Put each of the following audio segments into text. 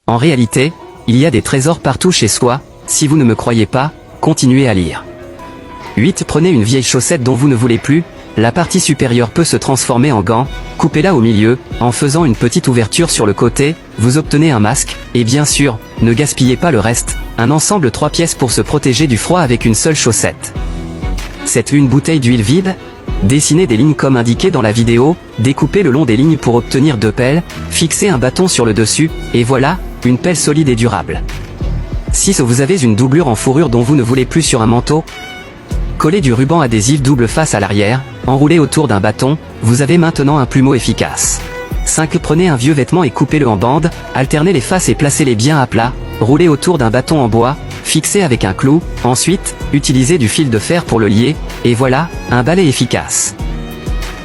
En réalité, il y a des trésors partout chez soi, si vous ne me croyez pas, continuez à lire. 8. Prenez une vieille chaussette dont vous ne voulez plus, la partie supérieure peut se transformer en gant, coupez-la au milieu, en faisant une petite ouverture sur le côté, vous obtenez un masque, et bien sûr, ne gaspillez pas le reste, un ensemble 3 pièces pour se protéger du froid avec une seule chaussette. 7. Une bouteille d'huile vide. Dessinez des lignes comme indiqué dans la vidéo, découpez le long des lignes pour obtenir 2 pelles, fixez un bâton sur le dessus, et voilà, une pelle solide et durable. 6. Vous avez une doublure en fourrure dont vous ne voulez plus sur un manteau. Collez du ruban adhésif double face à l'arrière, enroulé autour d'un bâton, vous avez maintenant un plumeau efficace. 5. Prenez un vieux vêtement et coupez-le en bandes, alternez les faces et placez-les bien à plat, roulez autour d'un bâton en bois, fixez avec un clou, ensuite, utilisez du fil de fer pour le lier, et voilà, un balai efficace.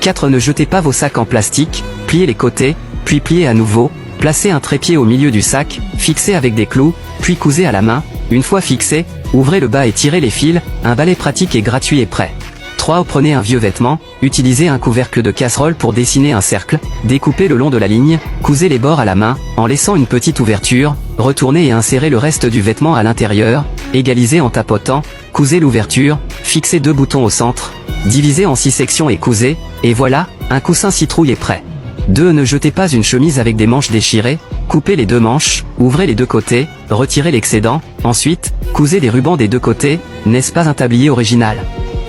4. Ne jetez pas vos sacs en plastique, pliez les côtés, puis pliez à nouveau, placez un trépied au milieu du sac, fixez avec des clous, puis cousez à la main, une fois fixé, ouvrez le bas et tirez les fils, un balai pratique et gratuit est prêt. 3. Prenez un vieux vêtement, utilisez un couvercle de casserole pour dessiner un cercle, découpez le long de la ligne, cousez les bords à la main, en laissant une petite ouverture, retournez et insérez le reste du vêtement à l'intérieur, égalisez en tapotant, cousez l'ouverture, fixez 2 boutons au centre, divisez en 6 sections et cousez, et voilà, un coussin citrouille est prêt. 2. Ne jetez pas une chemise avec des manches déchirées, coupez les 2 manches, ouvrez les 2 côtés, retirez l'excédent, ensuite, cousez des rubans des 2 côtés, n'est-ce pas un tablier original?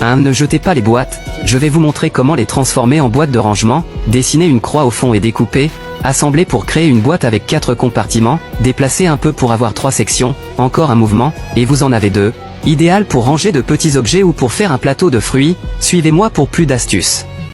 1. Ne jetez pas les boîtes, je vais vous montrer comment les transformer en boîte de rangement, dessinez une croix au fond et découpez, assemblez pour créer une boîte avec 4 compartiments, déplacez un peu pour avoir 3 sections, encore un mouvement, et vous en avez 2, idéal pour ranger de petits objets ou pour faire un plateau de fruits, suivez-moi pour plus d'astuces.